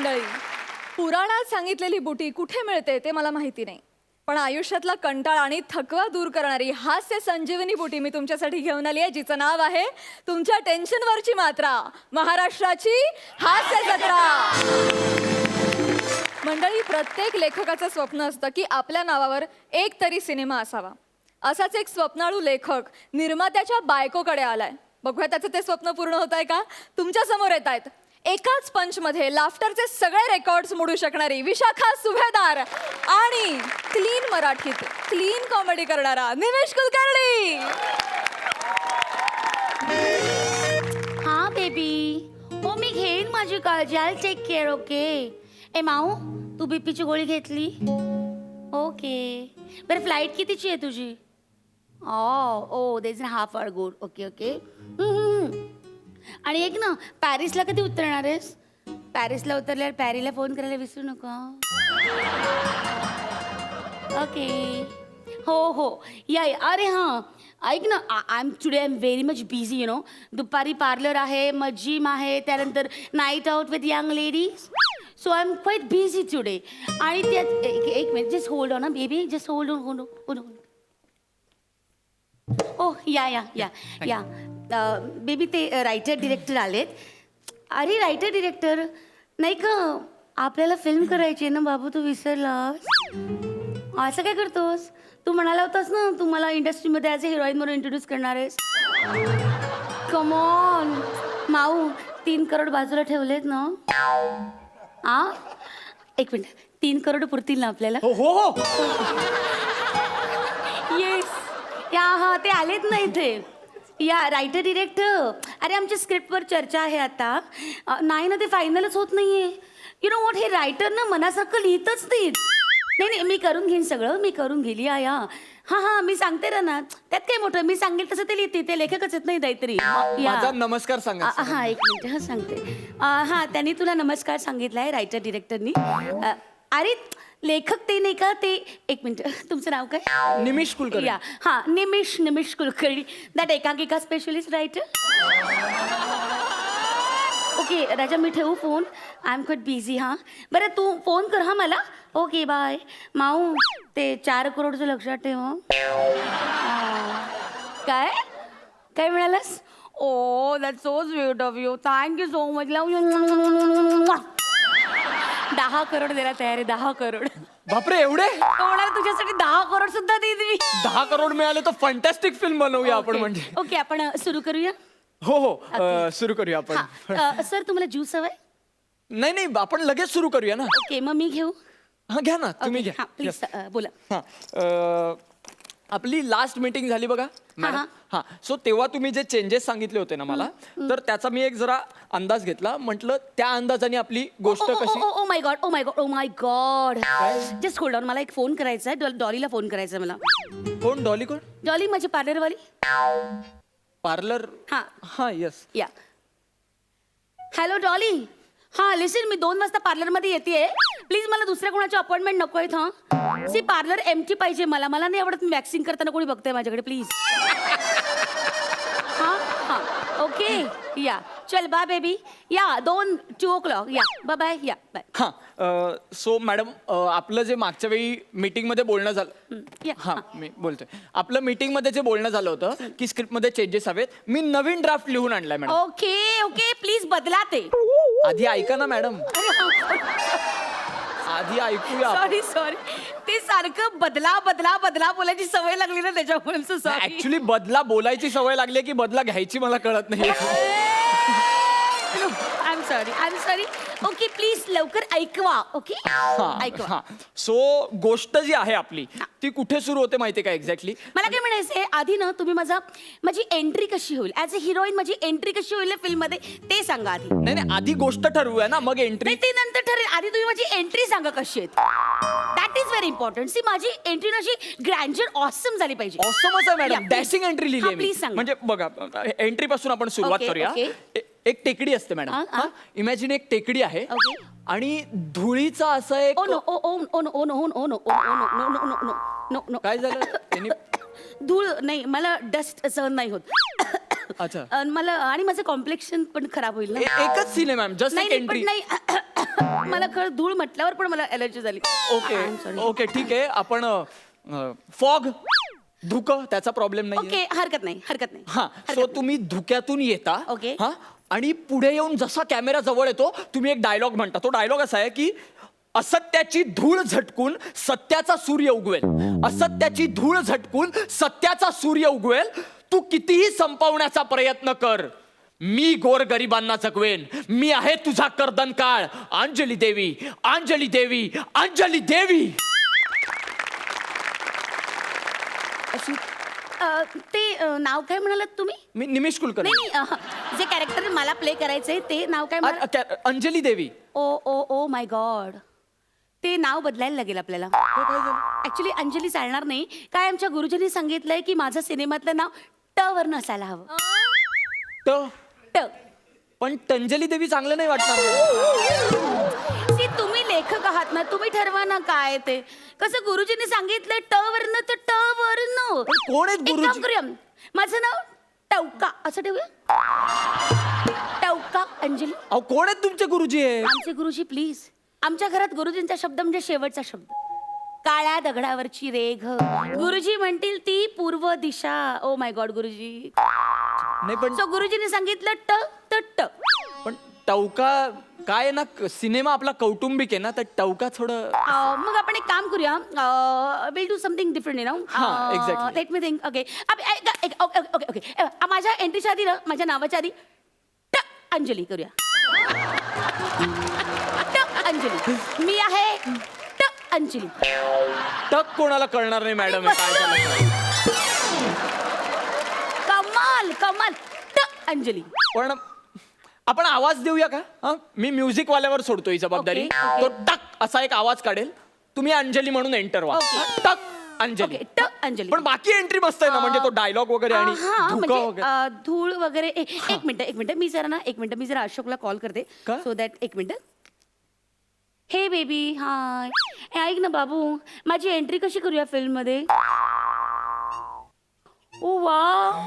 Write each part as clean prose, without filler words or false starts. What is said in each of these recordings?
मंडळी, पुराणात सांगितलेली बुटी कुठे मिळते ते मला माहिती नाही, पण आयुष्यातला कंटाळा आणि थकवा दूर करणारी हास्य संजीवनी बुटी मी तुमच्यासाठी घेऊन आली आहे, जिचं नाव आहे तुमच्या टेन्शनवरची मात्रा, महाराष्ट्राची हास्य जत्रा. मंडळी, प्रत्येक लेखकाचं स्वप्न असतं की आपल्या नावावर एक तरी सिनेमा असावा. असाच एक स्वप्नाळू लेखक निर्मात्याच्या बायकोकडे आलाय. बघूया त्याचं ते स्वप्न पूर्ण होत आहे का. तुमच्या समोर येत आहेत एकाच पंचमध्ये लाफ्टरचे सगळे रेकॉर्ड्स मोडू शकणारी विशाखा सुभेदार आणि क्लीन मराठीत क्लीन कॉमेडी करणारा निमेश कुलकर्णी. हा बेबी, हो मी घेईन माझी काळजी. I take care. ओके. ए माऊ, तू बीपीची गोळी घेतली? ओके. बरं, फ्लाईट कितीची आहे तुझी? Oh there is half hour good. Okay okay. आणि एक ना, पॅरिसला कधी उतरणार आहेस? पॅरिसला उतरल्यावर पॅरीला फोन करायला विसरू नका. ओके. हो या. अरे हां, ऐक ना, I am very much busy you know. दुपारी पार्लर आहे, मग जिम आहे, त्यानंतर night out with young ladies. So I am quite busy today. आणि त्यात एक minute, just hold on baby, just hold on. Oh yeah baby, ते writer director आलेत. अरे रायटर डिरेक्टर नाही का, आपल्याला फिल्म करायची आहे ना बाबू, तू विसरलास? असं काय करतोस? तू म्हणाला होतास ना तू मला इंडस्ट्रीमध्ये ॲज अ हिरोईन म्हणून इंट्रोड्यूस करणार आहेस. कम ऑन माऊ, 3 करोड बाजूला ठेवलेत ना? एक मिनिट, 3 करोड पुरतील ना आपल्याला? हो. येस. हा ते आलेत ना इथे. या रायटर डिरेक्टर, अरे आमच्या स्क्रिप्टवर चर्चा आहे आता. नाही ना, ते फायनलच होत नाहीये. यु नो वॉट, हे रायटर ना मनासारखं लिहितच नाहीत. नाही, मी करून घेईन सगळं, मी करून गेली. हां मी सांगते ना, त्यात काय मोठं, मी सांगेल तसं ते लिहिते. ते लेखकच येत नाही काहीतरी. माझा नमस्कार सांगा. हां एक मिनिट, सांगते. हां, त्यांनी तुला नमस्कार सांगितलाय रायटर डिरेक्टरनी. अरे लेखक ते नाही का, ते एक मिनिट, तुमचं नाव काय? निमिष कुलकर्णी. हां निमिष कुलकर्णी, दॅट एकांकिका स्पेशलिस्ट रायटर. ओके राजा, मी ठेवू phone? I am quite busy. हां बरं, तू फोन कर हां मला. Okay bye. माऊ, ते 4 करोडचं लक्षात ठेव. काय म्हणालास? Oh that so sweet of you, thank you so much. Love you. 10 crore द्यायला तयार आहे. 10 करोड. बापरे, एवढे? कोणाला तुझ्यासाठी 10 करोड सुद्धा देईन मी. 10 करोड मिळाले तर फंटॅस्टिक फिल्म बनवूया आपण. म्हणजे ओके, आपण सुरू करूया. हो सुरू करूया आपण. सर, तुम्हाला ज्यूस हवाय? नाही, आपण लगेच सुरू करूया ना. ओके, मग मी घेऊ? हा घ्या ना, तुम्ही घ्या. प्लीज बोला. आपली लास्ट मीटिंग झाली बघा मॅडम. हां, सो तेव्हा तुम्ही जे चेंजेस सांगितले होते ना मला, तर त्याचा मी एक जरा अंदाज घेतला. म्हटलं त्या अंदाजाने आपली गोष्ट कशी. Oh my God. Just hold on, मला एक फोन करायचा आहे. डॉलीला फोन करायचा आहे मला. कोण? डॉली कोण? डॉली माझी पार्लरवाली. पार्लर. हां येस. या. Hello Dolly. हां लिसन, मी 2 वाजता पार्लरमध्ये येते. प्लीज मला दुसऱ्या कोणाची अपॉइंटमेंट नको आहेत. सी पार्लर एम्प्टी पाहिजे मला. मला नाही आवडत मी वॅक्सिंग करताना कोणी बघतंय माझ्याकडे. प्लीज. हां ओके. या चल बाय बेबी. या 2 o'clock. या बाय. या बाय. हां, सो मॅडम, आपलं जे मागच्या वेळी मीटिंगमध्ये बोलणं झालं. हां, मी बोलतोय. आपलं मीटिंगमध्ये जे बोलणं झालं होतं की स्क्रिप्टमध्ये चेंजेस हवेत, मी नवीन ड्राफ्ट लिहून आणलाय मॅडम. ओके प्लीज बदला ते. आधी ऐका ना मॅडम, आधी ऐकूया. सॉरी ते सारखं बदला बोलायची सवय लागली ना, त्याच्यामुळे. ऍक्च्युली बदला बोलायची सवय लागली की बदला घ्यायची मला कळत नाही. I am sorry. Okay please लवकर ऐकवा. ओके ऐकवा. सो गोष्ट जी आहे आपली ती कुठे सुरू होते माहितीये का एक्झॅक्टली? मला काय म्हणायचंय, आधी ना तुम्ही माझी एंट्री कशी होईल ॲज अ हिरोईन, माझी एंट्री कशी होईल फिल्म मध्ये ते सांगा आधी. नाही, आधी गोष्ट ठरवूया ना, मग एंट्री. ते नंतर ठरेल. आधी तुम्ही माझी एंट्री सांगा कशी आहे. That is very important. सी माझी एंट्री अशी ग्रँजर ऑसम झाली पाहिजे. ऑसमच आहे मॅडम. डॅशिंग एंट्री लिहिली प्लीज सांगा. म्हणजे बघा, एंट्री पासून आपण सुरुवात करूया. एक टेकडी असते मॅडम. इमॅजिन एक टेकडी आहे आणि धुळीचा असा एक. काय झालं? धूळ नाही, मला डस्ट सहन नाही होत. अच्छा. मला आणि माझं कॉम्प्लेक्शन पण खराब होईल ना. एकच सीन आहे मॅम, जस्ट एक एंट्री. नाही मला कळ धूळ म्हटल्यावर पण मला एलर्जी झाली. Okay I'm sorry. ओके ठीक आहे आपण फॉग धुकं त्याचा प्रॉब्लेम नाही ओके हरकत नाही हरकत नाही. हा सो तुम्ही धुक्यातून येता ओके. हा आणि पुढे येऊन जसा कॅमेरा जवळ येतो तुम्ही एक डायलॉग म्हणता. तो डायलॉग असा आहे की असत्याची धूळ झटकून सत्याचा सूर्य उगवेल. असत्याची धूळ झटकून सत्याचा सूर्य उगवेल. तू कितीही संपवण्याचा प्रयत्न कर, मी गोरगरिबांना जगवेन. मी आहे तुझा कर्दन काळ. अंजली देवी, अंजली देवी, अंजली देवी. अशी ते नाव काय म्हणालात तुम्ही? मी निमिष कुलकर्णी. नाही नाही जे कॅरेक्टर मला प्ले करायचंय ते नाव काय म्हणाल? अंजली देवी. ओ ओ ओ माय गॉड, ते नाव बदलायला लागेल आपल्याला. ऍक्च्युली अंजली चालणार नाही. काय आमच्या गुरुजींनी सांगितलंय की माझं सिनेमातलं नाव ट वरनं असायला हवं. ट. पण टंजली देवी चांगलं नाही वाटणार. See, तुम्ही लेखक आहात ना, तुम्ही ठरवा ना काय ते. कसं गुरुजींनी सांगितलंय ट वरनं तर ट वरनं. कोण आहेत एक काम गुरुजी? करूया, माझं नाव टवका असं ठेवूया. टवका अंजली. अहो कोण आहेत तुमचे गुरुजी आहे? आमचे गुरुजी प्लीज. आमच्या घरात गुरुजींचा शब्द म्हणजे शेवटचा शब्द. काळ्या दगडावरची रेघ. गुरुजी म्हणतील ती पूर्व दिशा. ओ माय गॉड गुरुजी. नाही पण सो गुरुजींनी सांगितलं ट तर ट. पण टवका काय आहे ना, सिनेमा आपला कौटुंबिक आहे ना, तर टवका थोडं. मग आपण एक काम करूया. Will do something different you know. हां, exactly. Let me think. Okay okay okay. माझ्या एंट्रीच्या आधी ना, माझ्या नावाच्या आधी ट अंजली करूया. ट अंजली. मी आहे ट अंजली. टक कोणाला कळणार नाही मॅडम हे काय झालं. कमाल कमाल. ट अंजली. पण आपण आवाज देऊया का? हा मी म्युझिक वाल्यावर सोडतो ही जबाबदारी. Okay, okay. तो टक असा एक आवाज काढेल, तुम्ही अंजली म्हणून एंटर व्हा. Okay. टक अंजली. ओके ट अंजली. पण बाकी एंट्री मस्त आहे ना, म्हणजे तो डायलॉग वगैरे आणि हा, धुकं म्हणजे वगैरे. धूळ वगैरे. एक मिनिट मी जरा अशोकला कॉल करते. का? सो दॅट एक मिनिट. Hey baby hi. ऐक ना बाबू, माझी एंट्री कशी करूया फिल्म मध्ये? Oh wow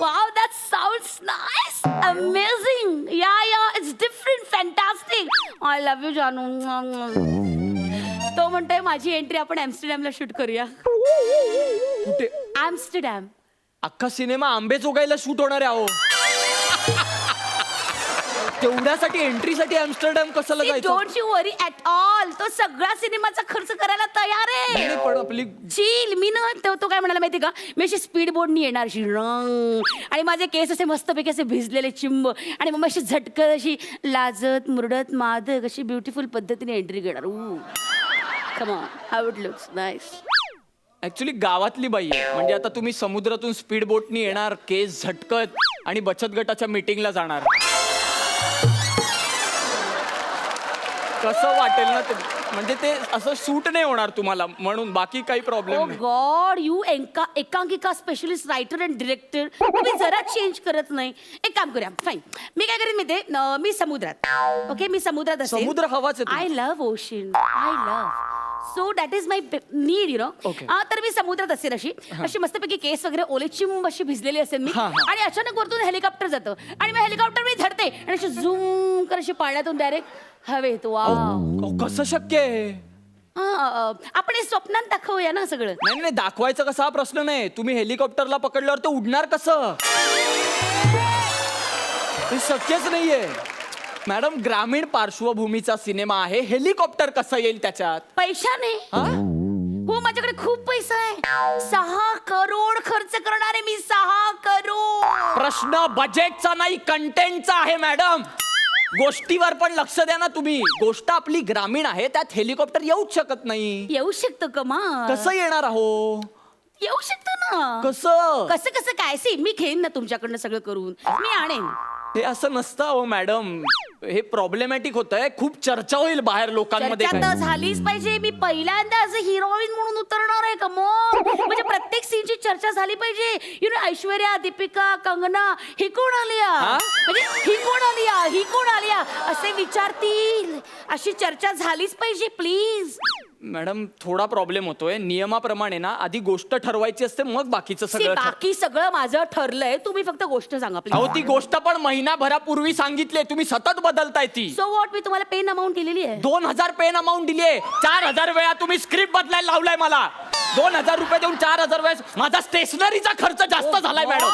wow, that sounds nice, amazing. Yeah it's different, fantastic. I love you जानू. तो म्हणतोय माझी एंट्री आपण ॲम्स्टरडॅमला शूट करूया. कुठे? ॲम्स्टरडॅम. अख्खा सिनेमा आंबेजोगाईला शूट होणार आहे. अहो तेवढ्यासाठी एंट्रीसाठी ॲम्स्टरडॅम कशाला जायचं? Don't you worry at all. तो सगळा सिनेमाचा खर्च करायला तयार आहे. नाही, पण आपली चिल. मी ना तो काय म्हणाला माहिती का, मी अशी स्पीड बोर्डनी येणार अशी रंग, आणि माझे केस असे मस्तपैकी असे भिजलेले चिंब, आणि मग अशी झटकत अशी लाजत मुरडत मादक अशी ब्युटिफुल पद्धतीने एंट्री घेणार. Come on, how it looks nice. Actually गावातली बाई आहे. म्हणजे आता तुम्ही समुद्रातून स्पीड बोटनी येणार, केस झटकत, आणि बचत गटाच्या मीटिंगला जाणार. कसं वाटेल ना ते? म्हणजे ते असं सूट नाही होणार तुम्हाला, म्हणून बाकी काही ओ प्रॉब्लेम नाही. गॉड, यू एकांकिका स्पेशलिस्ट रायटर अँड डिरेक्टर, तुम्ही जरा चेंज करत नाही. एक काम करूया, फाईन. मी काय करेन माहिती आहे, मी समुद्रात. ओके, मी समुद्रात असेल. समुद्र हवाच आहे I love ocean. I love. So that is my need you know. Okay. तर मी समुद्रात असेल अशी मस्तपैकी केस वगैरे ओले चिंब अशी भिजलेली असेल मी. हा, हा. आणि अचानक वरतून हेलिकॉप्टर जातं, आणि मग हेलिकॉप्टर मी धरते आणि अशी झूम कर अशी पाण्यातून डायरेक्ट हवेत. वा, अहो, कसं शक्य आहे? आपण हे स्वप्नात दाखवूया ना सगळं. नाही नाही, दाखवायचं कसा हा प्रश्न नाही. तुम्ही हेलिकॉप्टरला पकडल्यावर ते उडणार कसं? ते शक्यच नाहीये मॅडम. ग्रामीण पार्श्वभूमीचा सिनेमा आहे, हेलिकॉप्टर कसं येईल त्याच्यात? पैशाने. हा? हो, माझ्याकडे खूप पैसा आहे. 6 करोड खर्च करणार आहे मी. 6 करोड. प्रश्न बजेटचा नाही, कंटेंटचा आहे मॅडम. गोष्टीवर पण लक्ष द्या ना तुम्ही. गोष्ट आपली ग्रामीण आहे, त्यात हेलिकॉप्टर येऊच शकत नाही. येऊ शकतो कमा. कसं येणार आहो? येऊ शकतो ना. कसं? कसं कसं काय? सी, मी घेईन ना तुमच्याकडनं सगळं करून. मी आणेन. हे असं नसतं हो मॅडम. हे प्रॉब्लेमॅटिक होतंय. खूप चर्चा होईल बाहेर लोकांमध्ये. चर्चा तर झालीच पाहिजे. मी पहिल्यांदा ॲज अ हिरोईन म्हणून उतरणार आहे. कमोन, म्हणजे प्रत्येक सीनची चर्चा झाली पाहिजे. यु नो, ऐश्वर्या, दीपिका, कंगना, ही कोण आलिया, म्हणजे ही कोण आलिया, ही कोण आलिया असे विचारतील. अशी चर्चा झालीच पाहिजे प्लीज. मॅडम थोडा प्रॉब्लेम होतोय. नियमाप्रमाणे ना आधी गोष्ट ठरवायची असते, मग बाकीचं सगळं बाकी सगळं माझं ठरलंय. तुम्ही फक्त गोष्ट सांगा अहो प्लीज. ती गोष्ट पण महिनाभरापूर्वी सांगितली. तुम्ही सतत बदलताय ती. सो वॉट, मी तुम्हाला पेन अमाऊंट दिलेली आहे. 2000 पेन अमाऊंट दिलीये. 4000 वेळा तुम्ही स्क्रिप्ट बदलायला लावलाय मला. 2000 रुपये देऊन 4000 वेळेस माझा स्टेशनरीचा खर्च जास्त झालाय madam.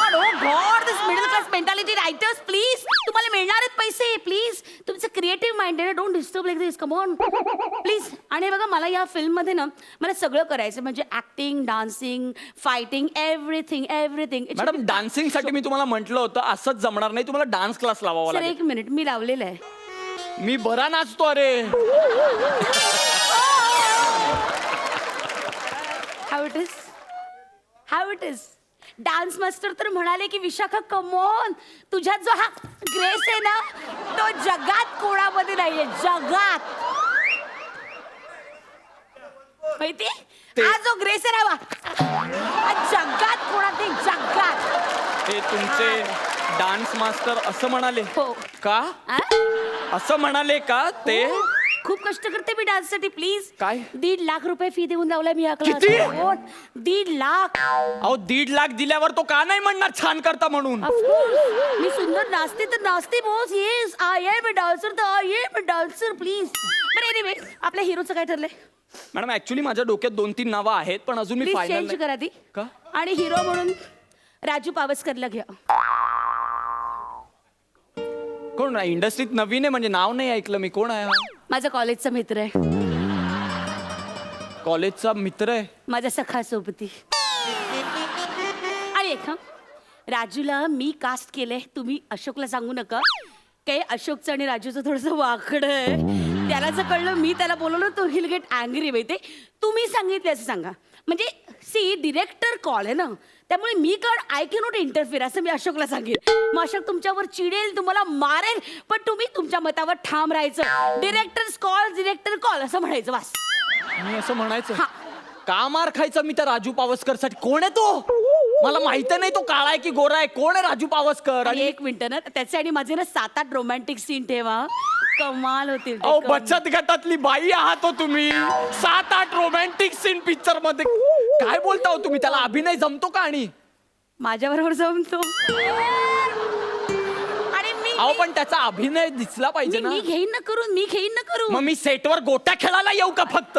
God, this middle class mentality writers, please. तुम्हाला मिळणार आहेत पैसे, प्लीज. तुमचं क्रिएटिव्ह माइंड आहे, don't disturb like this, come on please. आणि बघा, मला या फिल्ममध्ये ना मला सगळं करायचं, म्हणजे acting, dancing, fighting, everything everything. Madam dancing साठी मी तुम्हाला म्हटलं होतं असंच जमणार नाही, तुम्हाला डान्स क्लास लावावा सर लागेल. एक मिनिट, मी लावलेलं आहे. मी बरा नाचतो अरे. How it is, how it is. Dance master तर म्हणाले की विशाखा कमॉन, तुझ्यात जो हा ग्रेस आहे ना तो जगात कोणामध्ये नाहीये, जगात. माहिती, हा जो ग्रेस आहे ना हा जगात कोणात नाही, जगात. हे तुमचे डान्स मास्टर असं म्हणाले हो. का? आ? असं म्हणाले का ते? खूप कष्ट करते मी डान्ससाठी, प्लीज. काय? 1.5 लाख रुपये फी देऊन लावलाय मी या किती? क्लास. 1.5 लाख. अहो 1.5 लाख दिल्यावर तो का नाही म्हणणार छान करता म्हणून? मी सुंदर नाचते तर नाचते boss. Yes, I am a dancer, तर I am a dancer, please. बरं, एनिवे, आपल्या हिरोचं काय ठरलंय? मॅडम ऍक्च्युली माझ्या डोक्यात 2-3 नावं आहेत, पण अजून मी प्लीज फायनल चेंज करा ती. का? आणि हिरो म्हणून राजू पावसकरला घ्या. कोण? इंडस्ट्रीत नवीन आहे म्हणजे नाव नाही ऐकलं मी. कोण आहे हा? माझा कॉलेजचा मित्र आहे, कॉलेजचा मित्र आहे. माझा सखा सोबती. आणि एक राजूला मी कास्ट केलंय, तुम्ही अशोकला सांगू नका. काही अशोकचं आणि राजूचं थोडंसं वाकड आहे. त्याला जर कळलं मी त्याला बोलवलं तो हिल गेट अँग्री. माहिती, तुम्ही सांगितले असं सांगा. म्हणजे सी डिरेक्टर कॉल आहे ना, त्यामुळे मी कारण आय कॅनॉट इंटरफिअर असं मी अशोकला सांगेन. मग अशोक तुमच्यावर चिडेल, तुम्हाला मारेल, पण तुम्ही तुमच्या मतावर ठाम राहायचं. डिरेक्टर कॉल असं म्हणायचं बस. मी असं म्हणायचं हा. का मार खायचं मी त्या राजू पावसकर साठी? कोण आहे तो? मला माहित नाही तो काळा आहे की गोरा आहे. कोण आहे राजू पावसकर? आणि आणि एक मिनिट ना, त्याचे आणि माझे ना 7-8 रोमॅन्टिक सीन ठेवा, कमाल होतील ते. अहो बचत गटातली बाई आहात हो तुम्ही. 7-8 रोमॅन्टिक सीन पिक्चर मध्ये काय बोलता हो तुम्ही? त्याला अभिनय जमतो का? आणि माझ्याबरोबर जमतो. आणि मी अहो पण त्याचा अभिनय दिसला पाहिजे ना. मी घेईन ना करून, मी घेईन ना करून. मग मी सेटवर गोट्या खेळायला येऊ का फक्त?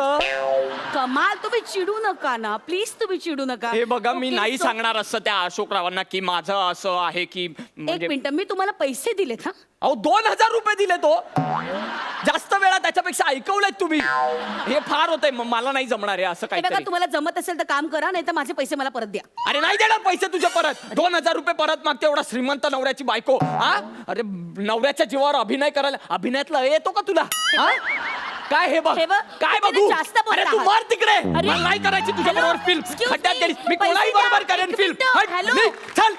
कमाल, तुम्ही चिडू नका ना प्लीज, तुम्ही चिडू नका. हे बघा मी Okay, नाही so- सांगणार असं त्या अशोकरावांना की माझं असं आहे की एक म्हणजे मिनिट, मी तुम्हाला पैसे दिलेत हा. अहो 2000 रुपये दिले तो. जास्त वेळा त्याच्यापेक्षा ऐकवलंय तुम्ही. हे फार होतंय. मला नाही जमणार आहे असं हे बघा, काहीतरी. तुम्हाला जमत असेल तर काम करा, नाही तर माझे पैसे मला परत द्या. अरे नाही देणार पैसे तुझे परत. 2000 रुपये परत मागते एवढा श्रीमंत नवऱ्याची बायको. हा, अरे नवऱ्याच्या जीवावर अभिनय करायला अभिनयातला येतो का तुला? हा? काय हे बघ, हे बघ, काय तुम्ही बघू? जास्त बोलता अरे तू आहात. मार तिकडे. अरे, मला नाही करायची तुझ्या बरोबर hello, फिल्म. excuse खड्ड्यात me, गेली मी पैसे कोणाही द्या, बरोबर करेन एक फिल्म. मिनिटं, hello. चल.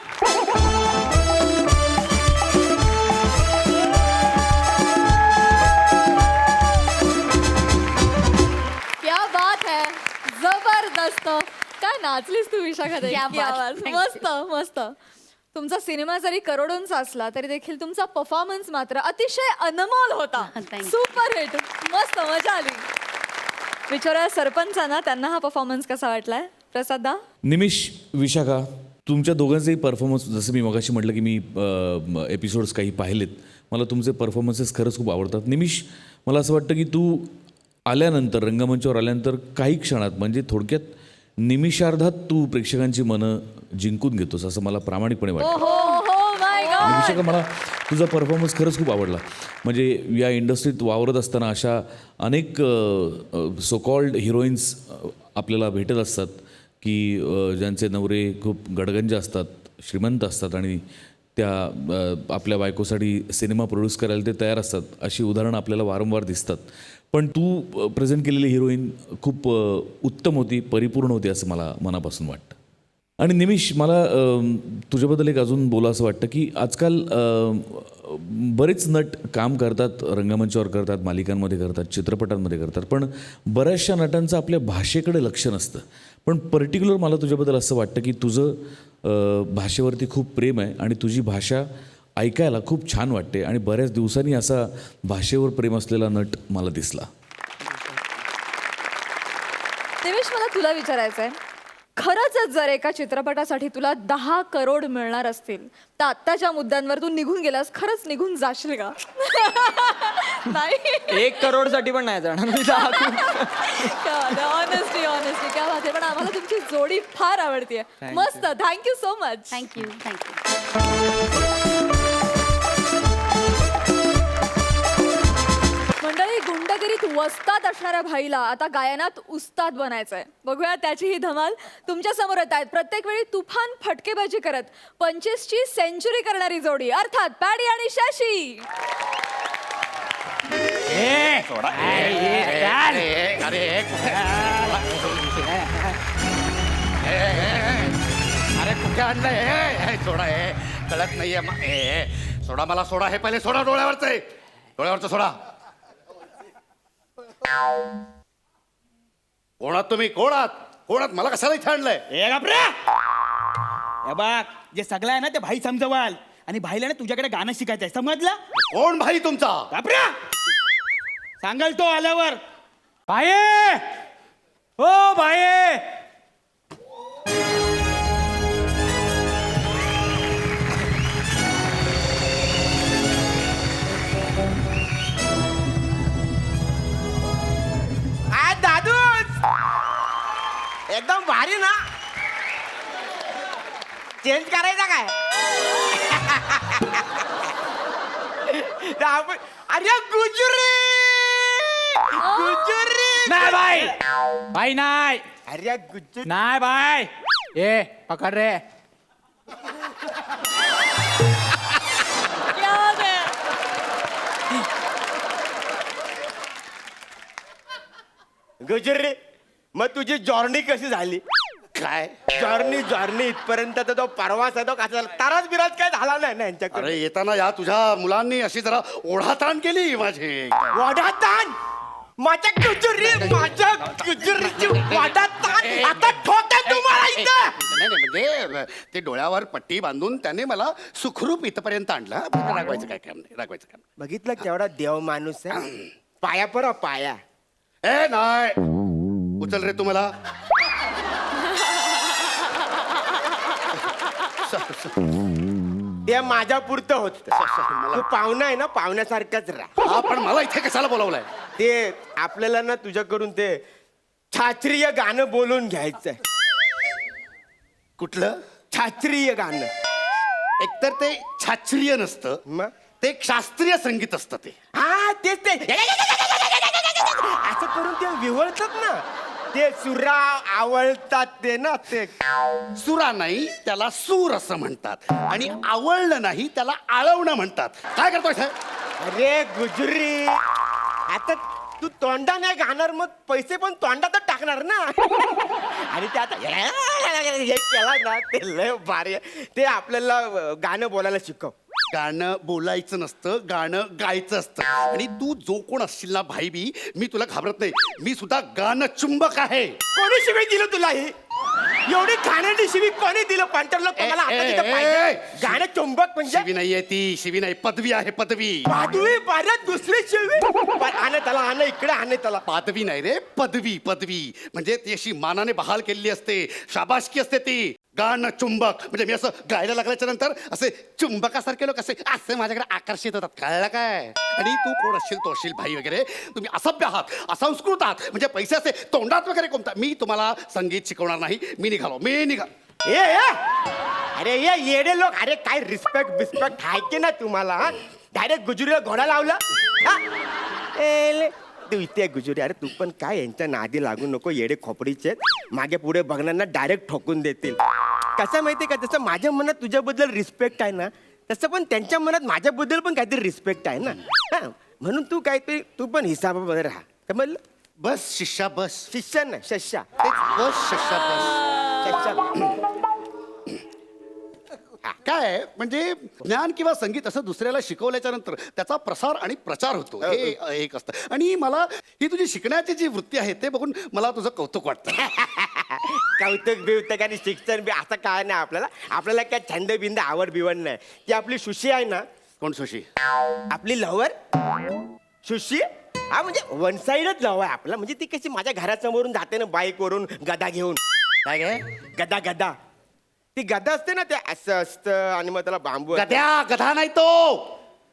क्या बात है, जबरदस्त. काय नाचलीस तू विशाखा ताई. क्या क्या बात. बात. Thank मस्त मस्त. तुमचा सिनेमा जरी करोडोंचा असला तरी देखील तुमचा परफॉर्मन्स मात्र अतिशय अनमोल होता. Thank you. सुपर हिट, मस्त मजा आली. विचारा सरपंचांना, त्यांना हा परफॉर्मन्स कसा वाटलाय? प्रसादा. निमिष, विशाखा, तुमच्या दोघांचेही परफॉर्मन्स, जसं मी मगाशी म्हटलं की मी एपिसोड्स काही पाहिलेत, मला तुमचे परफॉर्मन्सेस खरंच खूप आवडतात. निमिष, मला असं वाटतं की तू आल्यानंतर, रंगमंचावर आल्यानंतर काही क्षणात, म्हणजे थोडक्यात निमिषार्धात तू प्रेक्षकांची मनं जिंकून घेतोस असं मला प्रामाणिकपणे वाटतं. हो माय आणि गॉड. विशाखा, मला तुझा परफॉर्मन्स खरंच खूप आवडला. म्हणजे या इंडस्ट्रीत वावरत असताना अशा अनेक सो कॉल्ड हिरोईन्स आपल्याला भेटत असतात की ज्यांचे नवरे खूप गडगंज असतात, श्रीमंत असतात आणि त्या आपल्या बायकोसाठी सिनेमा प्रोड्यूस करायला ते तयार असतात. अशी उदाहरणं आपल्याला वारंवार दिसतात. पण तू प्रेझेंट केलेली हिरोईन खूप उत्तम होती, परिपूर्ण होती असं मला मनापासून वाटतं. आणि निमिष, मला तुझ्याबद्दल एक अजून बोला असं वाटतं की आजकाल बरेच नट काम करतात, रंगमंचावर करतात, मालिकांमध्ये करतात, चित्रपटांमध्ये करतात, पण बऱ्याचशा नटांचं आपल्या भाषेकडे लक्ष नसतं. पण पर्टिक्युलर मला तुझ्याबद्दल असं वाटतं की तुझं भाषेवरती खूप प्रेम आहे आणि तुझी भाषा ऐकायला खूप छान वाटते. आणि बऱ्याच दिवसांनी असा भाषेवर प्रेम असलेला नट मला दिसला. देवेश, मला तुला विचारायचं आहे, खरंच जर एका चित्रपटासाठी तुला 10 करोड मिळणार असतील तर आत्ताच्या मुद्द्यांवर तू निघून गेलास खरंच निघून जाशील का? नाही 1 करोडसाठी पण नाही जाणार मी. ऑनेस्टली ऑनेस्टली क्या बात आहे. पण आम्हाला तुमची जोडी फार आवडतीये. मस्त. Thank you so much. Thank you thank you. मंडळी, गुंडगिरीत वस्ताद असणाऱ्या भाईला आता गायनात उस्ताद बनायचंय. बघूया त्याची ही धमाल. तुमच्या समोर येत आहेत प्रत्येक वेळी तुफान फटकेबाजी करत 25ची सेंचुरी करणारी जोडी, अर्थात पॅडी आणि शशी. अरे कुठे आणलंय? सोडा हे कळत नाहीये. सोडा मला, सोडा हे पहिले सोडा. डोळ्यावरचं सोडा. कोणात तुम्ही? कोणात मला कशाला इथे आणलंय? बघ जे सगळं आहे ना ते भाई समजवाल आणि भाईला ना तुझ्याकडे गाणं शिकायचंय, समजलं? कोण भाई तुमचा? बापरा सांगाल तो आल्यावर. भाये हो भाये. एकदम भारी ना. चेंज करायचा काय? अरे गुजरी नाही भाई, भाई नाही. अरे गुजरी नाही भाई. ए पकड रे. क्या बात आहे. गुजरी, मग तुझी जॉर्नी कशी झाली? काय? जॉर्नी इथपर्यंत तो परवास आहे तो कसा झाला? ताराज बिराज काय झाला नाही ना यांच्याकडे? अरे येताना या तुझ्या मुलांनी अशी जरा ओढाताण केली माझी. वाढातान माझ्या गुजरीची वाढातान आता ठोकेन तुम्हाला इथं. नाही म्हणजे ते डोळ्यावर पट्टी बांधून त्याने मला सुखरूप इथपर्यंत आणलं. रागवायचं काय काम नाही. बघितलं केवढा देव माणूस आहे. पाया पर पाया. ए नाही, उचल रे तुम्हाला. ते माझ्या पुरतं होत. तू पाहुणा आहे ना, पाहुण्यासारखाच राहा. हा पण मला इथे कशाला बोलावलंय? ते आपल्याला ना तुझ्याकडून ते शास्त्रीय गाणं बोलून घ्यायचंय. कुठलं शास्त्रीय गाणं? एकतर ते शास्त्रीय नसतं, मग ते एक शास्त्रीय संगीत असतं. ते हा तेच ते असं करून ते विवळतात ना, ते सुरा आवळतात ते ना. ते सुरा नाही त्याला सूर असं म्हणतात आणि आवळलं नाही त्याला आळवणं म्हणतात. काय करतोय साहेब? अरे गुजरी, आता तू तोंडा नाही गाणार मग पैसे पण तोंडातच टाकणार ना. आणि ते आता हे केला ना ते लय भारी आहे. ते आपल्याला गाणं बोलायला शिकव. गाणं बोलायचं नसतं, गाणं गायचं असतं. आणि तू जो कोण असशील ना भाई बी, मी तुला घाबरत नाही. मी सुद्धा गाणं चुंबक आहे. कोणी शिवी दिलं तुला ही एवढी गाण्याची शिवी कोणी दिलं? पंटरला कोणाला आता तिथं पाहिजे? गाणं चुंबक म्हणजे शिवी नाहीये ती, शिवी नाही, पदवी आहे. पदवी पादवी पाऱ्यात दुसरी शिवी. आणे त्याला, आणे इकडे, आणे त्याला. पदवी नाही रे, पदवी. पदवी म्हणजे ती अशी मानाने बहाल केलेली असते, शाबासकी असते ती. गाणं चुंबक म्हणजे मी असं गायला लागल्याच्या नंतर असे चुंबकासारखे लोक असे माझ्याकडे आकर्षित होतात. कळलं काय? आणि तू कोण असशील? तो असशील भाई वगैरे. तुम्ही असभ्य आहात, असंस्कृत आहात. म्हणजे पैसे असे तोंडात वगैरे कोणता. मी तुम्हाला संगीत शिकवणार नाही. मी निघालो. अरे ये येडे लोक. अरे काय रिस्पेक्ट आहे की ना तुम्हाला? डायरेक्ट गुजरीला घोडा लावला. तू इथे गुजरी. अरे तू पण काय यांच्या नादी लागू नको. येडे खोपडीचे मागे पुढे बघणाऱ्यांना डायरेक्ट ठोकून देतील. कसं माहितीये का, जसं माझ्या मनात तुझ्याबद्दल रिस्पेक्ट आहे ना, तसं पण त्यांच्या मनात माझ्याबद्दल पण काहीतरी रिस्पेक्ट आहे ना. हा, म्हणून तू काहीतरी तू पण हिसाबामध्ये राहा. समजलं? बस शिष्या बस. शिष्य नाही शस्या. बस शिष्या बस. काय म्हणजे ज्ञान किंवा संगीत असं दुसऱ्याला शिकवल्याच्या नंतर त्याचा प्रसार आणि प्रचार होतो. हे एक असतं. आणि मला ही तुझी शिकण्याची जी वृत्ती आहे ते बघून मला तुझं कौतुक वाटतं. कौतुक बिवतक आणि शिक्षण बी असं काय नाही आपल्याला. आपल्याला काय छंद बिंद आवड बिवड नाही. ती आपली सुशी आहे ना. कोण सुशी? आपली लवर सुशी. हा म्हणजे वन साइडच लव आहे आपला. म्हणजे ती कशी माझ्या घरासमोरून जाते ना बाईकवरून गदा घेऊन. काय गे गदा गदा ती गदा असते ना ते असं असतं आणि मग त्याला बांबू असतं. गद्या गधा नाही तो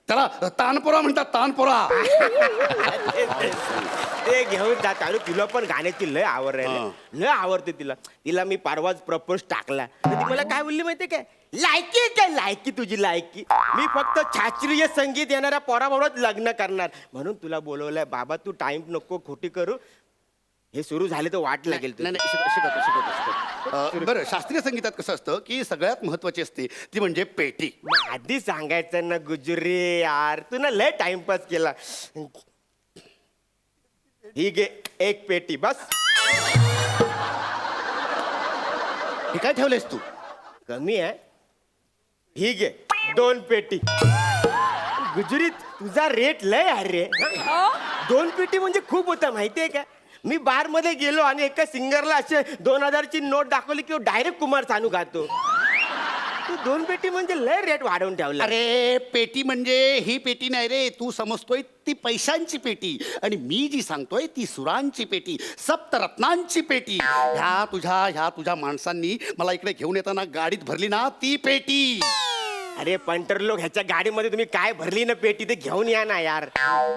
त्याला तानपोरा म्हणतात तानपोरा. ते घेऊन जात आणि तुला पण गाण्याची लय आवड आहे हा. लय आवडते तिला मी परवाच प्रपोज टाकला तर ती मला काय बोलली माहितीये काय लायकी आहे काय लायकी तुझी लायकी मी फक्त शास्त्रीय संगीत येणाऱ्या पोराबरोबर लग्न करणार म्हणून तुला बोलवलंय बाबा तू टाइम नको खोटी करू हे सुरू झाले तर वाट लागेल नाही नाही शिकवतो. बरं शास्त्रीय संगीतात कसं असतं की सगळ्यात महत्वाची असते ती म्हणजे पेटी. मग आधी सांगायचं ना गुजुरी यार तू ना लय टाइमपास केला ठीक आहे एक पेटी बस हे काय ठेवलेस तू? कमी आहे ठीक आहे 2 पेटी गुजरीत तुझा रेट लय आहे रे 2 पेटी म्हणजे खूप होता माहितीये का मी बार मध्ये गेलो आणि एका सिंगरला असे 2000ची नोट दाखवली की डायरेक्ट कुमार सानू गातो तू 2 पेटी म्हणजे लय रेट वाढवून ठेवला अरे पेटी म्हणजे ही पेटी नाही रे तू समजतोय ती पैशांची पेटी आणि मी जी सांगतोय ती सुरांची पेटी सप्तरत्नांची पेटी ह्या तुझ्या माणसांनी मला इकडे घेऊन येताना गाडीत भरली ना ती पेटी. अरे पंटर लोक ह्याच्या गाडीमध्ये तुम्ही काय भरली ना पेटी ते घेऊन या ना यार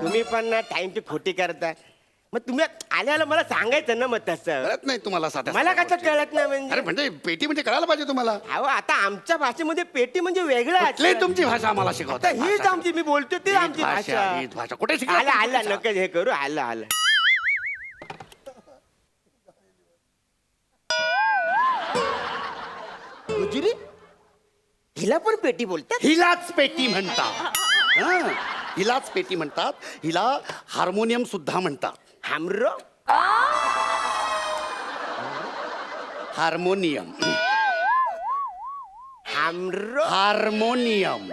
तुम्ही पण ना टाइमची खोटी करताय मग तुम्ही आल्याला मला सांगायचं ना मग तसं कळत नाही तुम्हाला साध्या मला साध्या कसं गोष्टी. कळत नाही अरे म्हणजे म्हणजे पेटी म्हणजे कळायला पाहिजे तुम्हाला. अहो आता आमच्या भाषेमध्ये पेटी म्हणजे वेगळं कुठली असतं. तुमची भाषा आम्हाला आता शिकवता हीच आमची मी बोलतो ते आमची भाषा कुठे आला आला नका हे करू आला आला गुजरी हिला पण पेटी बोलतात हिलाच पेटी म्हणतात. हं, हिलाच पेटी म्हणतात. हिला हार्मोनियम सुद्धा म्हणतात. हमरो हार्मोनियम हमरो हार्मोनियम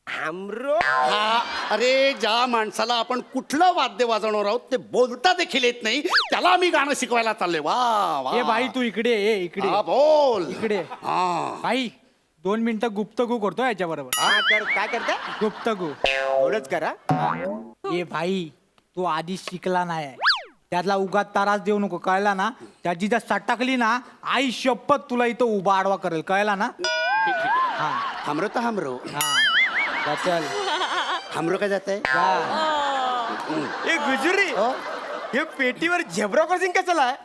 हमरो हा अरे ज्या माणसाला आपण कुठलं वाद्य वाजवणार आहोत ते बोलता देखील येत नाही त्याला मी गाणं शिकवायला चाललोय. वा वा ए बाई तू इकडे ये इकडे हा, बोल इकडे हा बाई 2 मिनिटं गुप्तगू करतो याच्या बरोबर काय करता गुप्तगू एवढंच करा ए भाई तू आधी शिकला नाही त्यातला उगाच त्रास देऊ नको कळला ना त्याची जर सटकली ना आई शपथ तुला इथं उभा आडवा करेल कळला ना ठीक ठीक हा हमरो तर हमरो हा जा चल हमरो काय जात आहे. जा. ए गुजरी हे पेटीवर झेब्रा क्रॉसिंग कशाला आहे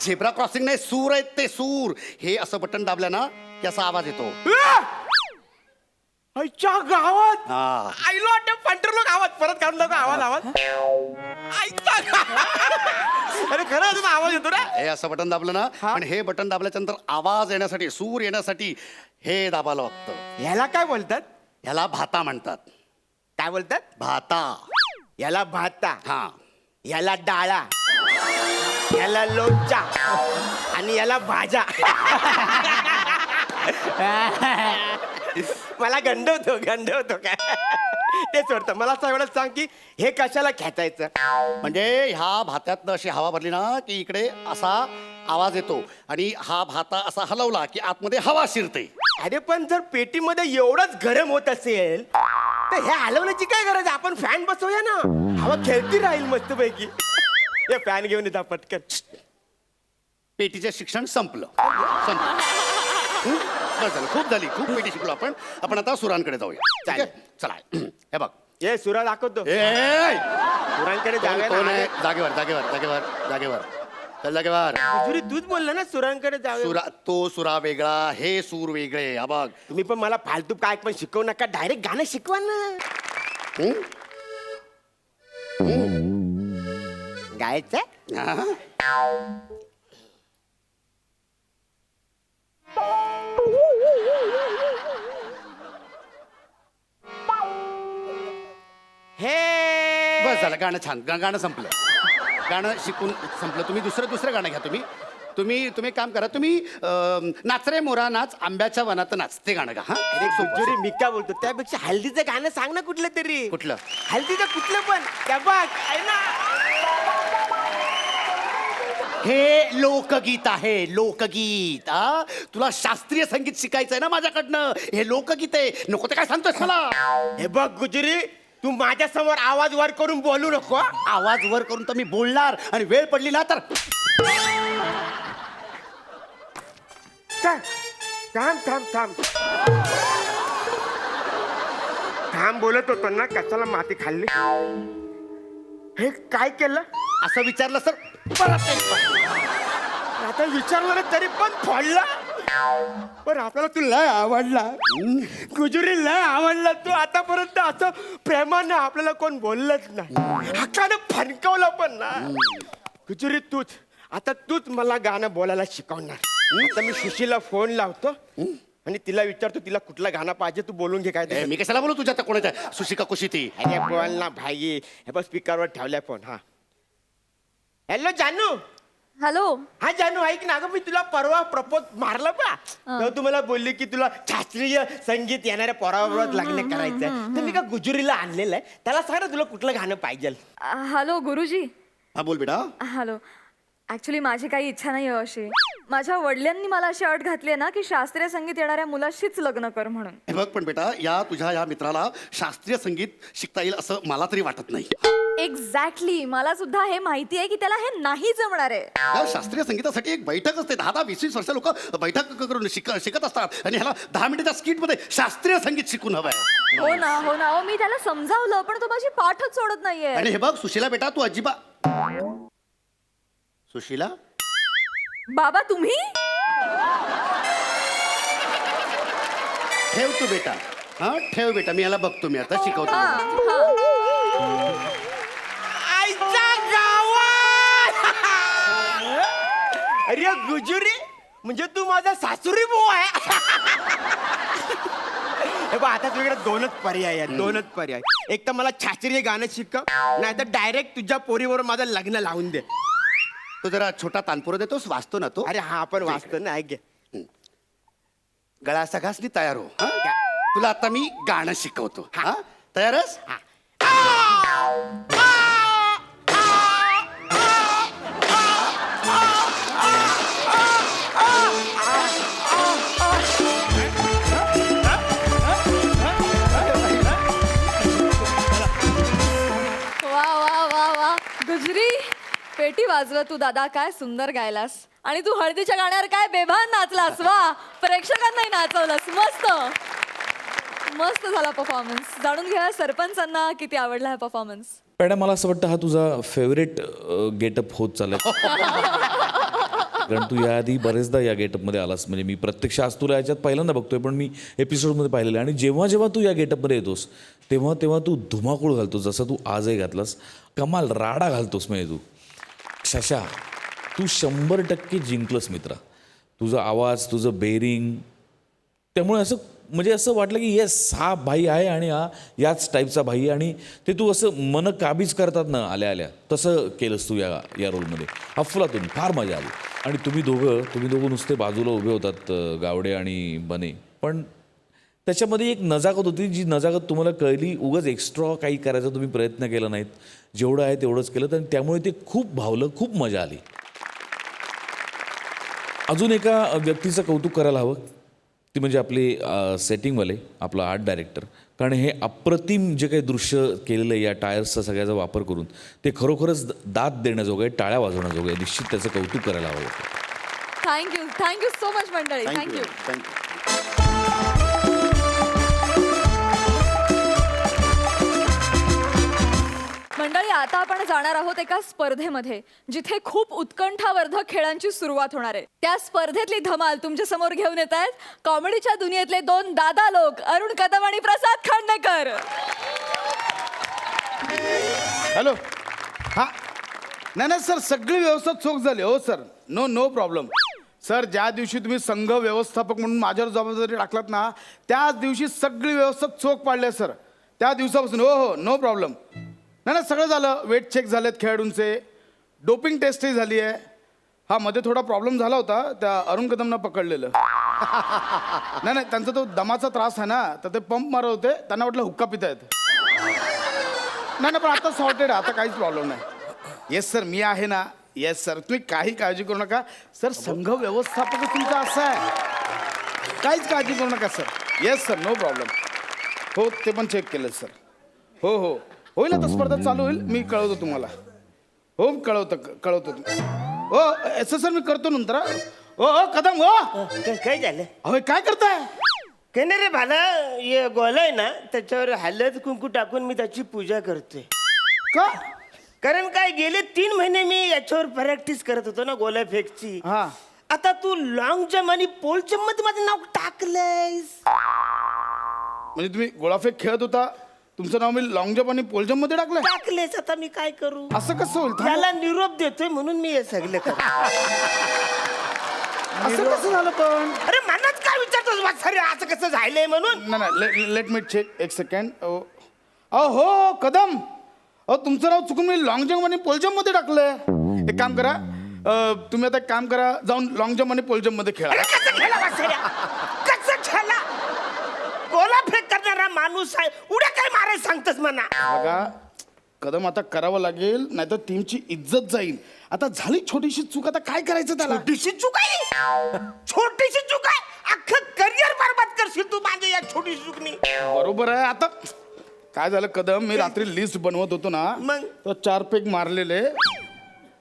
झेब्रा क्रॉसिंग नाही सूर आहेत ते सूर. हे असं बटन दाबलं ना की असा आवाज येतो. आईच्या गावात हा आईलो वाटतं पंटर लोक आवाज परत काढून दाखव आवाज आईचा अरे खरंच ना आवाज येतो ना हे असं बटन दाबलं ना पण हे बटन दाबल्याच्या नंतर आवाज येण्यासाठी सूर येण्यासाठी हे दाबायला लागतं. ह्याला काय बोलतात ह्याला भाता म्हणतात. काय बोलतात भाता. याला भाता हा याला डाळा याला लोणचा आणि याला भाज्या मला गंडवतो काय ते सोडतं मला असं एवढं सांग की हे कशाला खेचायचं म्हणजे ह्या भात्यातनं अशी हवा भरली ना की इकडे असा आवाज येतो आणि हा भाता असा हलवला की आतमध्ये हवा शिरते. अरे पण जर पेटीमध्ये एवढंच गरम होत असेल तर हे हलवण्याची काय गरज आहे आपण फॅन बसवूया ना हवा खेळती राहील मस्तपैकी हे फॅन घेऊन येतात पटकन पेटीचं शिक्षण संपलं. बस झालं खूप झाली खूप पेटी शिकलो आपण. आपण आता सुरांकडे जाऊया. ठीक आहे? चला हे बघ हे सुरा दाखवतो ए सुरांकडे कोण आहे? जाऊया जागेवर जागेवर जागेवर जागेवर चल जागेवर. हुजुरी तूच बोलला ना सुरांकडे जाऊया सुरा तो सुरा वेगळा हे सूर वेगळे. हा बघ तुम्ही पण मला फालतू काय पण शिकवू नका डायरेक्ट गाणं शिकवा ना हं? गायचं हा? हे बस झालं गाणं छान गाणं संपलं. गाणं शिकून संपलं. तुम्ही दुसरं गाणं घ्या. तुम्ही काम करा. तुम्ही नाच रे मोरा नाच आंब्याच्या वनात नाच ते गाणं गा. हा अरे गुज्जुरी मी काय बोलतो त्यापेक्षा हल्दीचं गाणं सांग ना कुठलं तरी कुठलं? हल्दीचं कुठलं पण त्या बघ आहे ना हे लोकगीत आहे लोकगीत. हा तुला शास्त्रीय संगीत शिकायचंय ना माझ्याकडनं. हे लोकगीत आहे. नको ते काय सांगतोस मला. हे बघ गुजुरी तू माझ्या समोर आवाज वर करून बोलू नको हा? आवाज वर करून तर मी बोलणार आणि वेळ पडली ना तर थांब थांब थांब थांब थांब बोलत होतो ना कशाला माती खाल्ली हे काय केलं असं विचारलं सर परत एक आता विचारलं ना तरी पण फोडला पण आपल्याला तू लय आवडला गुजुरी लय आवडला तू आतापर्यंत असं प्रेमानं आपल्याला कोण बोललंच नाही हक्कानं फणकवलं पण ना गुजुरी तूच आता तूच मला गाणं बोलायला शिकवणार आता मी सुशीला फोन लावतो आणि तिला विचारतो तिला कुठलं गाणं पाहिजे तू बोलून घे काय ते. मी कशाला बोलू तुझ्या आता कोणाच्या सुशिका कुशी ती अरे बोल ना भाई हे बघ स्पीकरवर ठेवलाय फोन हा हॅलो जानू हॅलो. हा जानू ऐक ना अगं मी तुला परवा प्रपोज मारलं बा तेव्हा तू मला बोलली की तुला शास्त्रीय संगीत येणाऱ्या पोराबरोबर लग्न करायचंय तर मी का गुजुरीला आणलेलं आहे त्याला सांग ना तुला कुठलं गाणं पाहिजे हॅलो गुरुजी. हा बोल बेटा हॅलो. ऍक्च्युली माझी काही इच्छा नाही आहे अशी. माझ्या वडिलांनी मला अशी अट घातली आहे ना की शास्त्रीय संगीत येणाऱ्या मुलाशीच लग्न कर म्हणून. हे बघ पण बेटा या तुझ्या या मित्राला शास्त्रीय संगीत शिकता येईल असं मला तरी वाटत नाही एक्झॅक्टली. मला सुद्धा हे माहिती आहे की त्याला हे नाही जमणार आहे. या शास्त्रीय संगीतासाठी एक बैठक असते 10-20 वर्ष लोक बैठक करून शिकत असतात आणि ह्याला 10 मिनिटाच्या स्किट मध्ये शास्त्रीय संगीत शिकून हवंय हो ना हो ना. मी त्याला समजावलं पण तो माझी पाठच सोडत नाहीये. आणि हे बघ सुशीला बेटा तू अजिबात सुशीला बाबा तुम्ही. ठेव तू बेटा हा ठेव बेटा मी याला बघतो मी आता शिकवतो हा, हा. आईच्या गावात अरे गुजुरी म्हणजे तू माझा सासुरी भाऊ आहे हे बघ आता तुझ्याकडे दोनच पर्याय आहेत दोनच पर्याय एक तर मला शास्त्रीय गाणं शिकव नाही तर डायरेक्ट तुझ्या पोरीवर माझं लग्न लावून दे तो जरा छोटा तानपुरा देतोस वाचतो ना तो अरे हा आपण वाचतो ना ऐक घे गळा असा घासली तयार हो हा? तुला आता मी गाणं शिकवतो हा तयारच वा वा वा वा. गुजरी पेटी वाजव तू दादा. काय सुंदर गायलास. आणि तू हळदीच्या गाण्यावर काय बेभान नाचलास. वा प्रेक्षकांनाही नाचवलंस. मस्त मस्त झाला परफॉर्मन्स. जाणून घ्या सरपंचांना किती आवडला हा परफॉर्मन्स. पॅडा मला असं वाटतं हा तुझा फेवरेट गेटअप होत चाललाय कारण तू याआधी बरेचदा या गेटअपमध्ये आलास म्हणजे मी प्रत्यक्ष आज तुला याच्यात पहिल्यांदा बघतोय पण मी एपिसोडमध्ये पाहिलेलं आहे आणि जेव्हा जेव्हा तू या गेटअपमध्ये येतोस तेव्हा तेव्हा तू धुमाकूळ घालतोस जसं तू आजही घातलास कमाल राडा घालतोस म्हणजे तू शशा तू 100% जिंकलंस मित्रा. तुझा आवाज तुझं बेरिंग त्यामुळे असं म्हणजे असं वाटलं की येस हा भाई आहे आणि हा याच टाईपचा भाई आहे आणि ते तू असं मन काबीज करतात ना आल्या आल्या तसं केलंस तू या रोलमध्ये. अफलातून फार मजा आली. आणि तुम्ही दोघं नुसते बाजूला उभे होतात गावडे आणि बने पण त्याच्यामध्ये एक नजाकत होती जी नजाकत तुम्हाला कळली. उगाच एक्स्ट्रा काही करायचा तुम्ही प्रयत्न केला नाहीत. जेवढं आहे तेवढंच केलं आणि त्यामुळे ते खूप भावलं खूप मजा आली. अजून एका व्यक्तीचं कौतुक करायला हवं ती म्हणजे आपले सेटिंगवाले आपला आर्ट डायरेक्टर कारण हे अप्रतिम जे काही दृश्य केलेलं आहे या टायर्सचा सगळ्याचा वापर करून ते खरोखरच दाद देण्याजोगं आहे टाळ्या वाजवण्याजोगं आहे. निश्चित त्याचं कौतुक करायला हवं. थँक्यू सो मच मंडळी. थँक्यू. थँक्यू मंडळी आता आपण जाणार आहोत एका स्पर्धेमध्ये जिथे खूप उत्कंठावर्धक खेळांची सुरुवात होणार आहे. त्या स्पर्धेतली धमाल तुमच्या समोर घेऊन येत आहेत कॉमेडीच्या दुनियेतले 2 दादा लोक अरुण कदम आणि प्रसाद खांडेकर. हॅलो हां नाही सर सगळी व्यवस्था चोख झाली हो सर. No problem sir. ज्या दिवशी तुम्ही संघ व्यवस्थापक म्हणून माझ्यावर जबाबदारी टाकलात ना त्याच दिवशी सगळी व्यवस्था चोख पाडली सर. त्या दिवसापासून हो नो प्रॉब्लेम. नाही सगळं झालं. वेट चेक झालेत खेळाडूंचे. डोपिंग टेस्टही झाली आहे. हा मध्ये थोडा प्रॉब्लेम झाला होता त्या अरुण कदमना पकडलेलं नाही त्यांचा तो दमाचा त्रास आहे ना तर ते पंप मारत होते त्यांना वाटलं हुक्का पिता येत नाही पण आता सॉर्टेड आहे. आता काहीच प्रॉब्लेम नाही. येस सर मी आहे ना. येस सर तुम्ही काही काळजी करू नका सर. संघ व्यवस्थापक तुमचा असा आहे काहीच काळजी करू नका sir. Yes sir no problem. हो ते पण चेक केलं सर. हो हो होईल आता स्पर्धा चालू होईल, मी कळवतो तुम्हाला. हो कळवतो हो असं सर मी करतो नंतर हा. हो हो कदम हो काय झालं? अहो काय करताय? काय नाही रे भाला, हे गोला आहे ना त्याच्यावर हळद कुंकू टाकून मी त्याची पूजा करतोय. का? कारण काय गेले 3 महिने मी याच्यावर प्रॅक्टिस करत होतो ना गोला फेकची. हा. आता तू लॉंग जम्प आणि पोल जम्प मध्ये माझं नाव टाकलंयस. म्हणजे तुम्ही गोळाफेक खेळत होता, तुमचं नाव मी लॉंग जम्प आणि पोल जम्प मध्ये टाकलेस आता मी काय करू? असं कसं होईल? थांबा. त्याला निरोप देतोय म्हणून मी हे सगळं करतो. असं कसं झालं पण? अरे मनात काय विचारतोस वाटसरे, असं कसं झालंय म्हणून? नाही लेट मी चेक एक सेकंड. हो कदम, अहो तुमचं नाव चुकून मी लॉंग जम्प आणि पोल जम्प मध्ये टाकलंय. एक काम करा, तुम्ही आता एक काम करा, जाऊन लॉंग जम्प आणि पोल जम्प मध्ये खेळा. अरे कसं खेळा वाटसऱ्या? कसं खेळा? गोला फेक करणारा माणूस आहे, उड्या काय मारायला सांगतस म्हणा? बघा कदम, आता करावं लागेल, नाहीतर टीमची इज्जत जाईल. आता झाली छोटीशी चूक, आता काय करायचं त्याला? छोटीशी चूक आहे? छोटीशी चूक आहे? अख्खं करिअर बरबाद करशील तू माझ्या या छोटीशी चुकनी. बरोबर आहे. आता काय झालं कदम, मी रात्री लिस्ट बनवत होतो ना, मग? तर 4 पेग मारलेले,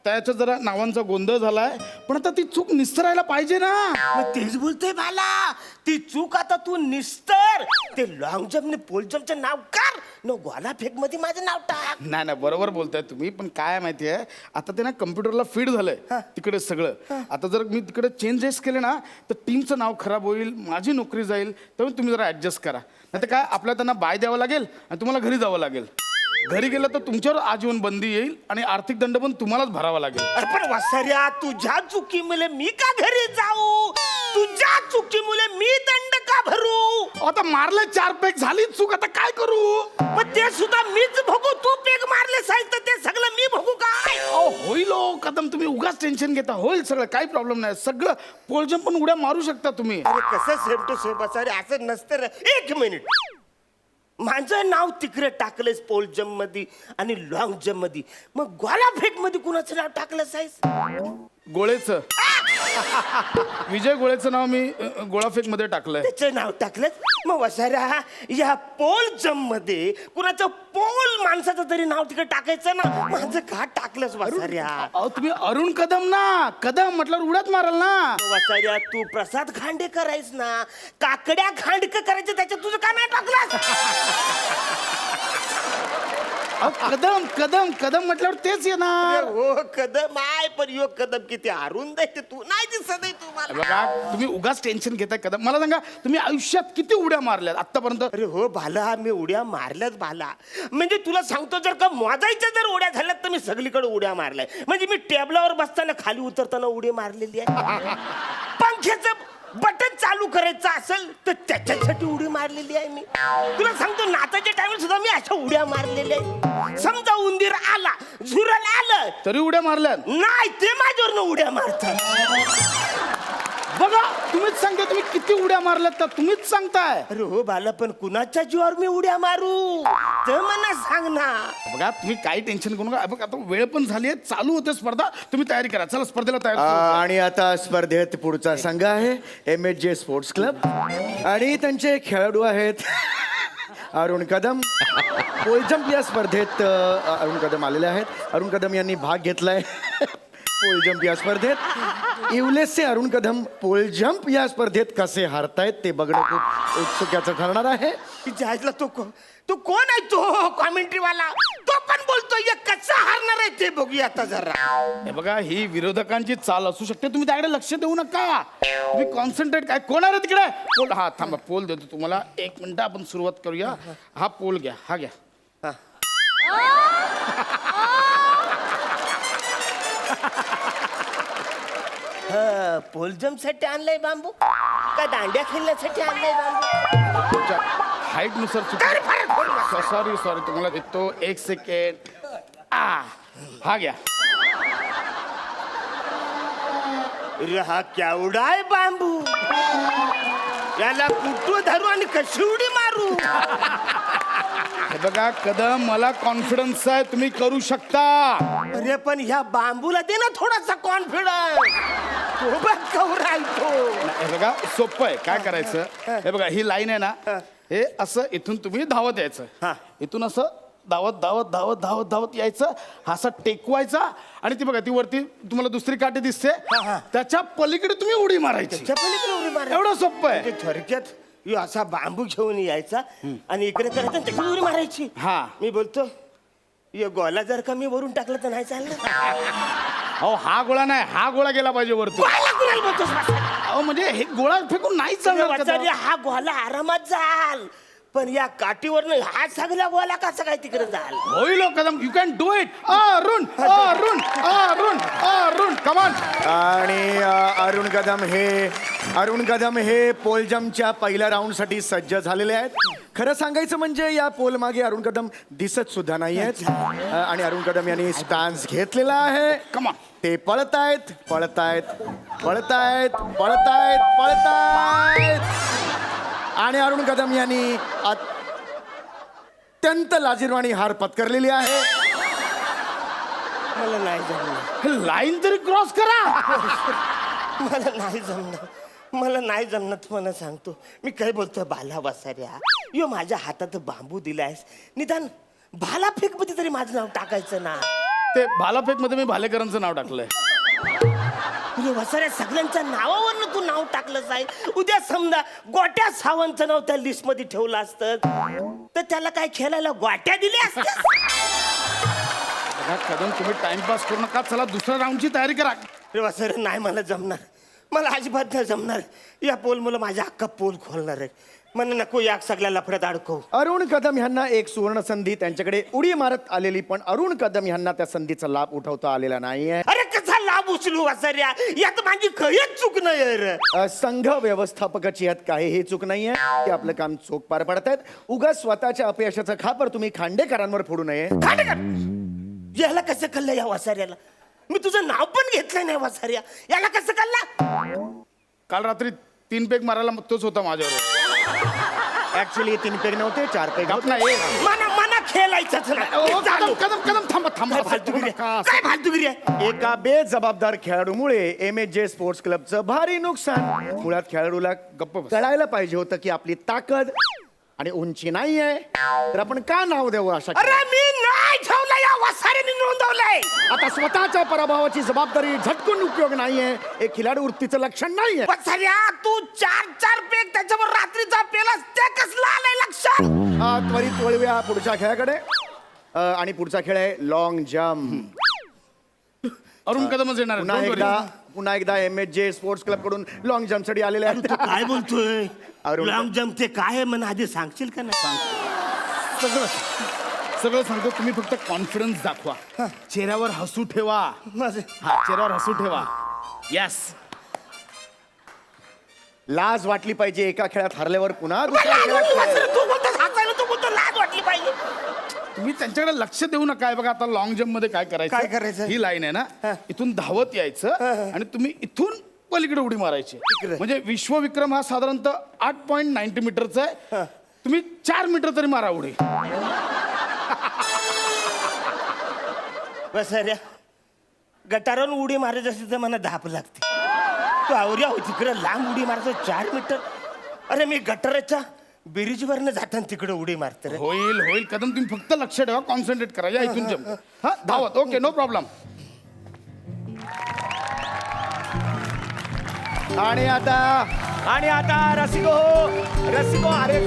त्याच्या जरा नावांचा गोंधळ झालाय, पण आता ती चूक निस्तरायला पाहिजे ना. मग तेच बोलतोय भाला, ती चूक आता तू निस्तर. ते लॉंग जम्प ने पोल जम्पचं नाव कर, न गोला फेक मध्ये माझं नाव टाक. नाही बरोबर बोलताय तुम्ही, पण काय माहितीये, आता ते ना कम्प्युटरला फीड झालंय तिकडे सगळं. आता जर मी तिकडे चेंजेस केले ना, तर टीमचं नाव खराब होईल, माझी नोकरी जाईल. त्यामुळे तुम्ही जरा ऍडजस्ट करा. नाही तर काय, आपल्याला त्यांना बाय द्यावं लागेल आणि तुम्हाला घरी जावं लागेल. घरी गेलं तर तुमच्यावर आजीवन बंदी येईल आणि आर्थिक दंड पण तुम्हालाच भरावा लागेल. अरे पण वसर्या, तुझ्या चुकीमुळे मी का घरी जाऊ? तुझ्या चुकीमुळे मी दंड का भरू? आता मारले 4 पेग, झाली चूक, आता काय करू? मग ते सुद्धा मीच भोगू? तू पेग मारले साहेब तर ते सगळं मी भोगू काय? होईल हो कदम, तुम्ही उगाच टेन्शन घेता, होईल सगळं, काही प्रॉब्लेम नाही. सगळं पोलजम पण उड्या मारू शकता तुम्ही. अरे कसं सेम टू सेम वसर्या, असं नसतं रे. 1 मिनिट, माझं नाव तिकडे टाकलंयस पोल जम्प मध्ये आणि लॉंग जम्प मध्ये, मग गोला फेक मध्ये कुणाचं नाव टाकलं साईस? गोळेचं, विजय गोळेचं नाव मी गोळाफेक मध्ये टाकलंय. त्याचं नाव टाकलं. मग वसारा, या पोल जम्प मध्ये कुणाचं पोल माणसाचं तरी नाव तिकडे टाकायचं ना, माझं का टाकलंस वसाऱ्या? अहो तुम्ही अरुण कदम ना, कदम म्हटल्यावर उड्यात माराल ना. वसाऱ्या, तू प्रसाद खांडेकर आहेस ना, काकड्या खांडक करायचं, त्याच्यात तुझं का नाही टाकलं? कदम कदम कदम म्हटल्यावर तेच येणार. हो कदम आहे, पण यो कदम किती अरुंद आहे ते तू नाही दिसत आहे तुम्हाला. बघा तुम्ही उगाच टेन्शन घेताय कदम. मला सांगा, तुम्ही आयुष्यात किती उड्या मारल्यात आतापर्यंत? अरे हो भाला, मी उड्या मारल्याच भाला. म्हणजे तुला सांगतो, जर का मोजायच्या जर उड्या झाल्यात तर मी सगळीकडे उड्या मारलाय. म्हणजे मी टेबलावर बसताना, खाली उतरताना उडी मारलेली आहे. पंख्याचं बटन चालू करायचं असेल तर त्याच्यासाठी उडी मारलेली आहे मी. तुला सांगतो, नाचाच्या टाइम सुद्धा मी अशा उड्या मारलेल्या आहेत. समजा उंदीर आला, झुरल आलं, तरी उड्या मारल्यात? नाही ते माझ्यावरनं उड्या मारतात. बघा तुम्हीच सांगता, तुम्ही किती उड्या मारल्यात तर तुम्हीच सांगताय. अरे हो बाला, पण कुणाच्या जीवावर मी उड्या मारू तर मला सांग ना. बघा तुम्ही काही टेन्शन करू नका. बघा आता वेळ पण झाली आहे, चालू होते स्पर्धा, तुम्ही तयारी करा. चला स्पर्धेला तयार करू. आणि आता स्पर्धेत पुढचा संघ आहे MHJ स्पोर्ट्स क्लब आणि त्यांचे खेळाडू आहेत अरुण कदम. पोल जम्प या स्पर्धेत अरुण कदम आलेले आहेत. अरुण कदम यांनी भाग घेतलाय पोल जम्प या स्पर्धेत. इवलेसचे अरुण कदम पोल जम्प या स्पर्धेत कसे हारतायत ते बघणं खूप उत्सुक्याचं ठरणार आहे. जायला तो कोण आहे? तो कॉमेंट्री वाला, तो पण बोलतोय. कसं हारणार आहे ते बघूया आता जरा. हे बघा, ही विरोधकांची चाल असू शकते, तुम्ही त्याकडे लक्ष देऊ नका. तुम्ही कॉन्सन्ट्रेट. काय कोण आहे तिकडे? पोल. हा थांबा, पोल देतो तुम्हाला. 1 मिनिट, आपण सुरुवात करूया. हा पोल घ्या, हा घ्या. पोल जम्प साठी आणलाय बांबू का दांड्या खेळण्यासाठी आणलाय बांबू? हाईट नुसार सॉरी तुम्हाला देतो. 1 सेकंड. हा घ्या. अरे हा केवढा आहे बांबू, याला कुठं धरू आणि कशी उडी मारू? हे बघा कदम, मला कॉन्फिडन्स आहे, तुम्ही करू शकता. अरे पण ह्या बांबूला दे ना थोडासा कॉन्फिडन्स. तो बघ कवरा आहे तो. हे बघा सोपं आहे. काय करायचं, हे बघा ही लाईन आहे ना, हे असं इथून तुम्ही धावत यायचं, इथून असं धावत धावत धावत धावत धावत यायचं, हा असा टेकवायचा आणि ती बघा ती वरती तुम्हाला दुसरी काठी दिसते, त्याच्या पलीकडे तुम्ही उडी मारायची. त्याच्या पलीकडे उडी मारायची. एवढं सोपं आहे. म्हणजे थोडक्यात ह्यो असा बांबू घेऊन यायचा आणि इकडे करायचा आणि त्याची उडी मारायची. हा. मी बोलतो यो गोला जर का मी वरून टाकलं तर नाही चाललं. अहो हा गोळा नाही, हा गोळा गेला पाहिजे वरती. गोळ्याला कुणाला बोलतोस वासाऱ्या? अहो म्हणजे हे गोळा फेकून नाही चालणार का वाचारी, तो? हा गोला आरामात जाल, पण या काठीवरनं हा सगळा गोला कसा काय तिकडे जाल? होईल हो Kadam, you can do it. Arun Arun Arun Arun कमान. आणि अरुण कदम हे पोल जम्पच्या पहिल्या राऊंडसाठी सज्ज झालेले आहेत. खरं सांगायचं म्हणजे या पोल मागे अरुण कदम दिसत सुद्धा नाही आहेत. आणि अरुण कदम यांनी स्टान्स घेतलेला आहे. Come on. ते पळतायत पळतायत पळतायत पळतायत पळतायत आणि अरुण कदम यांनी अत्यंत लाजिरवाणी हार पत्करलेली आहे. मला नाही जमणार, लाईन तरी क्रॉस करा. मला नाही जमणार, मला नाही जमणार. तुम्हाला सांगतो मी काय बोलतोय. भाला वासाऱ्या, यो माझ्या हातात बांबू दिलायस, निदान भाला फेक मध्ये तरी माझं नाव टाकायचं ना. ते भालाफेक मध्ये मी भालेकरांचं नाव टाकलंय. वसाऱ्या सगळ्यांच्या नावावरनं तू नाव टाकलंच आहे. उद्या समजा गोट्या सावंतचं नाव त्या लिस्ट मध्ये ठेवलं असतं तर त्याला काय खेळायला गोट्या दिल्या असत्या? बघा कदम, तुम्ही टाइमपास करू नका. चला दुसऱ्या राऊंडची तयारी करा. वसाऱ्या नाही, मला जमणार, मला अजिबात नाही जमणार. या पोल मुलं माझ्या हक्का पोल खोलणार आहे. मला नको या सगळ्या लफड्यात अडकव. अरुण कदम यांना एक सुवर्ण संधी त्यांच्याकडे उडी मारत आलेली, पण अरुण कदम यांना त्या संधीचा लाभ उठवता आलेला नाहीये. अरे कसा लाभ उचलू वसाऱ्या, यात माझी खयच चूक नाही रे. संघ व्यवस्थापकाची यात काहीही चूक नाहीये. ते आपलं काम चोख पार पाडतायत. उगाच स्वतःच्या अपयशाचा खापर तुम्ही खांडेकरांवर फोडू नये. याला कसं कळलं या वसाऱ्याला? मी तुझं नाव पण घेतलं नाही वसाऱ्या, याला कसं कळलं? काल रात्री 3 पेग मारायला तोच होता माझ्यावर. ऍक्च्युली 3 पेग नव्हते, 4 पेग होते. नाही मना खेळायचंच नाही. कदम कदम कदम थांबा थांबा. काय फालतूगिरी आहे? काय फालतूगिरी आहे? एका बेजबाबदार खेळाडूमुळे MHJ स्पोर्ट्स क्लबचं भारी नुकसान. मुळात खेळाडूला गप्प बस. कळायला पाहिजे होतं की आपली ताकद आणि उंची नाहीये, तर आपण का नाव देऊ अशा अरे मी नाही ठेवलं, या वसाऱ्याने नोंदवलंय. आता स्वतःच्या पराभवाची जबाबदारी झटकून उपयोग नाहीये. एक खिलाडू वृत्तीचं लक्षण नाहीये. वसाऱ्या, तू 4 पेग त्याच्यावर रात्रीचा पेलास, ते कसलं आलंय लक्षात? त्वरित वळूया पुढच्या खेळाकडे. आणि पुढचा खेळ आहे लॉंग जम्प. अरुण कदमच येणार आहे. Don't worry. पुन्हा एकदा MHJ स्पोर्ट्स क्लब कडून लॉंग जम्प साठी आलेले आहेत. तू काय बोलतोय? अरुण- लॉंग जम्प ते काय आहे मला आधी सांगशील का नाही? सगळं सगळं सांगतो. तुम्ही फक्त कॉन्फिडन्स दाखवा. चेहऱ्यावर हसू ठेवा. माझं हा, चेहऱ्यावर हसू ठेवा. येस. लाज वाटली पाहिजे एका खेळात हरल्यावर पुन्हा दुसऱ्या खेळात खेळायला. तू बोलतोस हसायला, तू बोलतो लाज वाटली पाहिजे. तुम्ही त्यांच्याकडे लक्ष देऊ नका. हे बघा आता लॉंग जम्प मध्ये काय करायचं? काय करायचं? ही लाईन आहे ना, इथून धावत यायचं आणि तुम्ही इथून पलीकडे उडी मारायची. म्हणजे विश्वविक्रम हा साधारणतः 8.90 मीटरचा आहे. तुम्ही 4 मीटर तरी मारा उडी. बसाऱ्या, गटारावर उडी मारायची असली तर मला धाप लागते. तू आवऱ्या हो तिकडे लांब उडी मारतो 4 मीटर. अरे मी गटाराच्या ब्रिजवरनं जाताना तिकडे उडी मारते रे. होईल होईल कदम, तुम्ही फक्त लक्ष ठेवा, कॉन्सन्ट्रेट करा. या इथून जम्प. हा, धावत. Okay, no problem. आणि आता रसिको अरे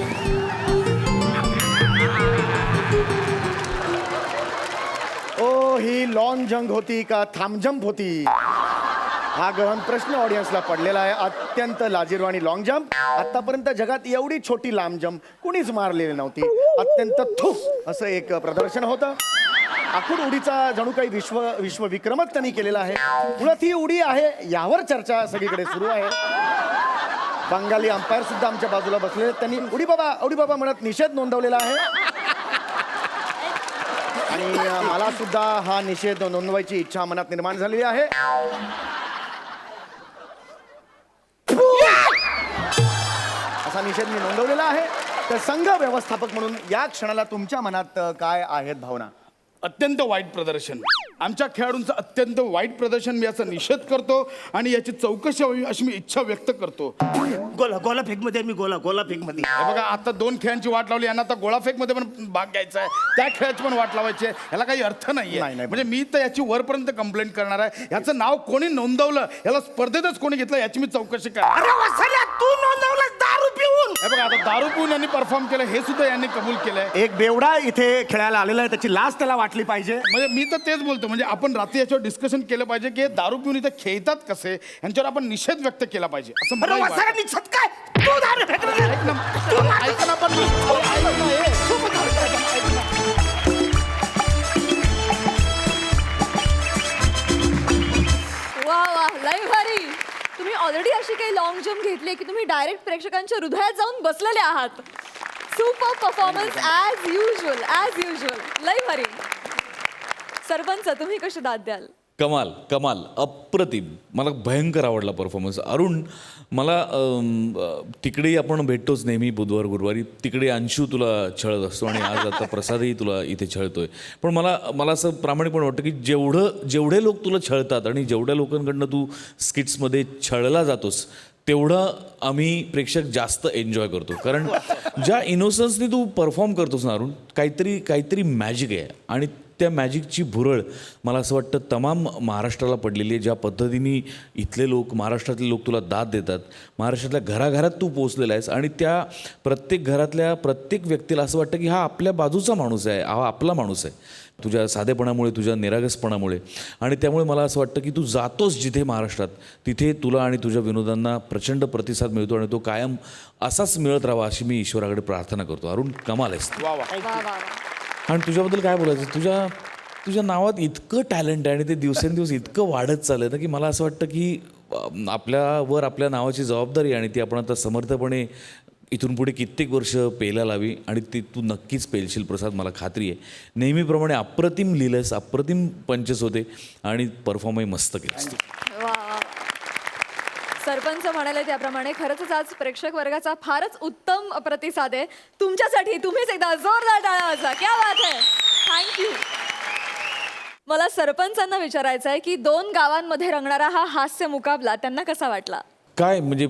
ओ, ही लॉंग जंप होती का थांब जंप होती? हा गहन प्रश्न ऑडियन्सला पडलेला आहे. अत्यंत लाजिरवाणी लॉंग जंप. आतापर्यंत जगात एवढी छोटी लांब जंप कुणीच मारलेली नव्हती. अत्यंत असं एक प्रदर्शन होतं. आखूड उडीचा जणू काही विश्वविक्रमच त्यांनी केलेला आहे. मुळात ही उडी आहे यावर चर्चा सगळीकडे सुरू आहे. बंगाली अंपायर सुद्धा आमच्या बाजूला बसले आहेत. त्यांनी उडी बाबा म्हणत निषेध नोंदवलेला आहे. आणि मला सुद्धा हा निषेध नोंदवायची इच्छा मनात निर्माण झालेली आहे. असा निषेध मी नोंदवलेला आहे. तर संघ व्यवस्थापक म्हणून या क्षणाला तुमच्या मनात काय आहेत भावना? अत्यंत वाईट प्रदर्शन. आमच्या खेळाडूंचं अत्यंत वाईट प्रदर्शन मी याचा निषेध करतो आणि याची चौकशी व्हावी अशी मी इच्छा व्यक्त करतो. गोला फेक मध्ये मी गोला फेक मध्ये. हे बघा आता 2 खेळांची वाट लावली, यांना आता गोळाफेक मध्ये पण भाग घ्यायचा आहे, त्या खेळाची पण वाट लावायची आहे. याला काही अर्थ नाहीये. म्हणजे मी तर याची वरपर्यंत कंप्लेंट करणार आहे. याचं नाव कोणी नोंदवलं, याला स्पर्धेतच कोणी घेतलं याची मी चौकशी करणार. अरे वसाल्या, तू नोंदवलं दारू पिऊन. हे बघा आता दारू पिऊन यांनी परफॉर्म केलं हे सुद्धा यांनी कबूल केलंय. एक बेवडा इथे खेळायला आलेला आहे, त्याची लाज त्याला वाटली पाहिजे. म्हणजे मी तर तेच बोलतो, म्हणजे आपण रात्री याच्यावर डिस्कशन केलं पाहिजे की हे दारू पिऊन इथे खेळतात कसे, यांच्यावर आपण निषेध व्यक्त केला पाहिजे असं मला अरे वाटतं. वसाल्या निछत काय तू दारू फेकलं. ऐक ना पण वा वा लय भारी. तुम्ही ऑलरेडी अशी काही लॉंग जम्प घेतली की तुम्ही डायरेक्ट प्रेक्षकांच्या हृदयात जाऊन बसलेले आहात. सुपर परफॉर्मन्स ॲज युजल लय भारी. सरपंच तुम्ही कशी दाद द्याल? कमाल अप्रतिम. मला भयंकर आवडला परफॉर्मन्स. अरुण, मला तिकडेही आपण भेटतोच नेहमी बुधवार गुरुवारी, तिकडे अंशू तुला छळत असतो आणि आज आता प्रसादही तुला इथे छळतोय. पण मला असं प्रामाणिकपणे वाटतं की जेवढे लोक तुला छळतात आणि जेवढ्या लोकांकडनं तू स्किट्समध्ये छळला जातोस तेवढं आम्ही प्रेक्षक जास्त एन्जॉय करतो. कारण ज्या इनोसन्सनी तू परफॉर्म करतोस ना अरुण, काहीतरी मॅजिक आहे आणि त्या मॅजिकची भुरळ मला असं वाटतं तमाम महाराष्ट्राला पडलेली आहे. ज्या पद्धतीने इथले लोक, महाराष्ट्रातले लोक तुला दाद देतात, महाराष्ट्रातल्या घराघरात तू पोचलेला आहेस आणि त्या प्रत्येक घरातल्या प्रत्येक व्यक्तीला असं वाटतं की हा आपल्या बाजूचा माणूस आहे, हा आपला माणूस आहे, तुझ्या साधेपणामुळे, तुझ्या निरागसपणामुळे. आणि त्यामुळे मला असं वाटतं की तू जातोस जिथे महाराष्ट्रात, तिथे तुला आणि तुझ्या विनोदांना प्रचंड प्रतिसाद मिळतो आणि तो कायम असाच मिळत राहावा अशी मी ईश्वराकडे प्रार्थना करतो. अरुण, कमाल आहेस. वा वा. आणि तुझ्याबद्दल काय बोलायचं, तुझ्या नावात इतकं टॅलेंट आहे आणि ते दिवसेंदिवस इतकं वाढत चाललं ना की मला असं वाटतं की आपल्या नावाची जबाबदारी आणि ती आपण आता समर्थपणे इथून पुढे कित्येक वर्ष पेला लावी आणि ती तू नक्कीच पेलशील प्रसाद, मला खात्री आहे. नेहमीप्रमाणे अप्रतिम लिहिलंस, अप्रतिम पंचस होते आणि परफॉर्मही मस्त केलंस. वा वा. सरपंच म्हणाले त्याप्रमाणे खरंच आज प्रेक्षक वर्गाचा फारच उत्तम प्रतिसाद आहे तुमच्यासाठी. तुम्हीच एकदा जोरदार टाळ्या वाजवा. क्या बात आहे. थँक्यू. मला सरपंचांना विचारायचं आहे की 2 गावांमध्ये रंगणारा हा हास्य मुकाबला त्यांना कसा वाटला? काय म्हणजे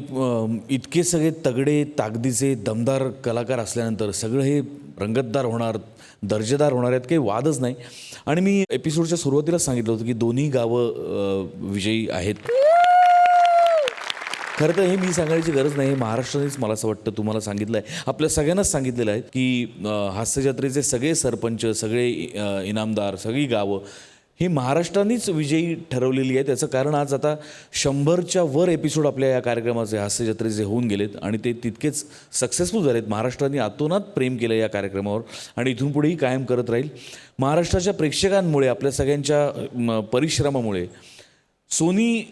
इतके सगळे तगडे ताकदीचे दमदार कलाकार असल्यानंतर सगळं हे रंगतदार होणार, दर्जेदार होणार आहेत, काही वादच नाही. आणि मी एपिसोडच्या सुरुवातीला सांगितलं होतं की दोन्ही गावं विजयी आहेत. खरं तर हे मी सांगायची गरज नाही, महाराष्ट्रानेच मला असं वाटतं तुम्हाला सांगितलं आहे, आपल्या सगळ्यांनाच सांगितलेलं आहे की हास्यजत्रेचे सगळे सरपंच, सगळे इनामदार, सगळी गावं ही महाराष्ट्रानेच विजयी ठरवलेली आहे. त्याचं कारण आज आता 100च्या वर एपिसोड आपल्या या कार्यक्रमाचे हास्यजत्रेचे होऊन गेलेत आणि ते तितकेच सक्सेसफुल झालेत. महाराष्ट्राने आतोनात प्रेम केलं या कार्यक्रमावर आणि इथून पुढेही कायम करत राहील. महाराष्ट्राच्या प्रेक्षकांमुळे, आपल्या सगळ्यांच्या परिश्रमामुळे सोनी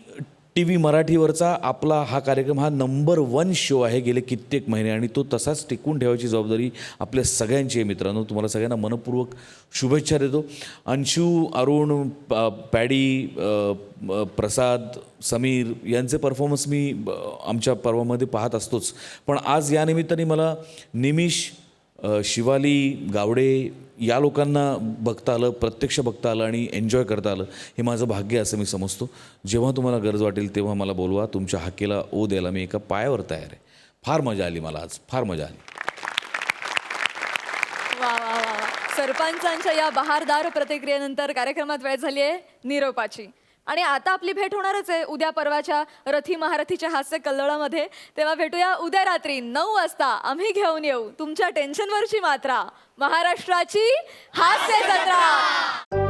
TV मराठीवरचा आपला हा कार्यक्रम हा नंबर 1 शो आहे गेले कित्येक महिने आणि तो तसाच टिकवून ठेवायची जबाबदारी आपल्या सगळ्यांची आहे. मित्रांनो, तुम्हाला सगळ्यांना मनपूर्वक शुभेच्छा देतो. अंशू, अरुण, पॅडी, प्रसाद, समीर यांचे परफॉर्मन्स मी आमच्या पर्वामध्ये पाहत असतोच, पण आज या निमित्ताने मला निमिष, शिवाली, गावडे या लोकांना बघता आलं, प्रत्यक्ष बघता आलं आणि एन्जॉय करता आलं. हे माझं भाग्य असं मी समजतो. जेव्हा तुम्हाला गरज वाटेल तेव्हा मला बोलवा. तुमच्या हाकेला ओ द्यायला मी एका पायावर तयार आहे. फार मजा आली मला आज, फार मजा आली. वा वा वा वा. सरपंचांच्या या बहारदार प्रतिक्रियेनंतर कार्यक्रमात वेळ झाली आहे निरोपाची. आणि आता आपली भेट होणारच आहे उद्या परवाच्या रथी महारथीच्या हास्य कल्लोळामध्ये. तेव्हा भेटूया उद्या रात्री 9 वाजता. आम्ही घेऊन येऊ तुमच्या टेन्शनवरची मात्रा, महाराष्ट्राची हास्य जत्रा.